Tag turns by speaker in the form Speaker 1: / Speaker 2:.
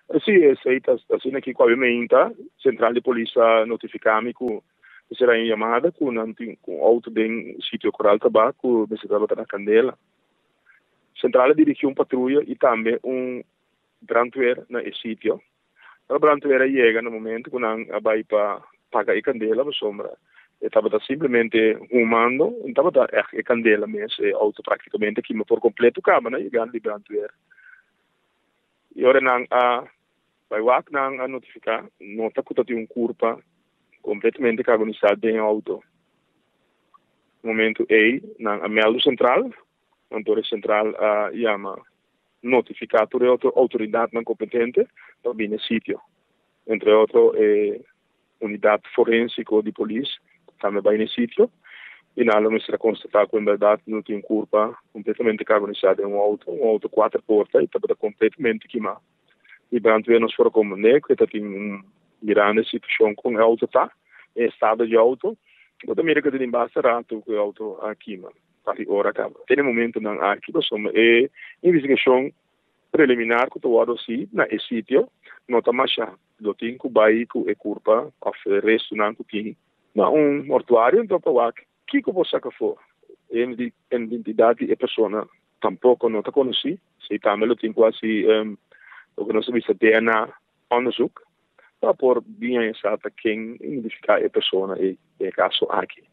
Speaker 1: Sì, sei stasera che qua menta, centrale di polizia notificami che sarà in chiamata con auto del sito coral tabacco, che si trova na candela. Centrale dirige un patrulha e também brandweer na e sitio. O brandweer chega no momento quando vai para pagar a candela, por sombra. E estava simplesmente fumando, e estava a candela mesmo, e auto praticamente que por completo acaba, né? Chegando de brandweer. E ora não vai wak não a notificar, nota que tem curva completamente carbonizado em auto. No momento não a meldo central, então central chama notificar toda outra autoridade não competente para vir no sítio. Entre outros, unidade forensica de polícia também vai no sítio. E nada, me será constatar que, em verdade, não tem curva completamente carbonizada em um auto 4 portas, e está completamente queimado. E brandweer nos foram como que tem grande situação com o auto está, em estado de auto, e também que tem bastante rato que o auto aqui, para hora acaba. Tem momento não aqui, é investigação preliminar que tu assim na esse sítio, não está mais já, do tem que vai com a curva, o resto não tem, na mortuário, então para o que você quer for, a identidade e pessoa tampouco não está conhecida, se também tem quase o que nós vimos DNA onderzoek, para por bem exata quem identificar a pessoa e caso aqui.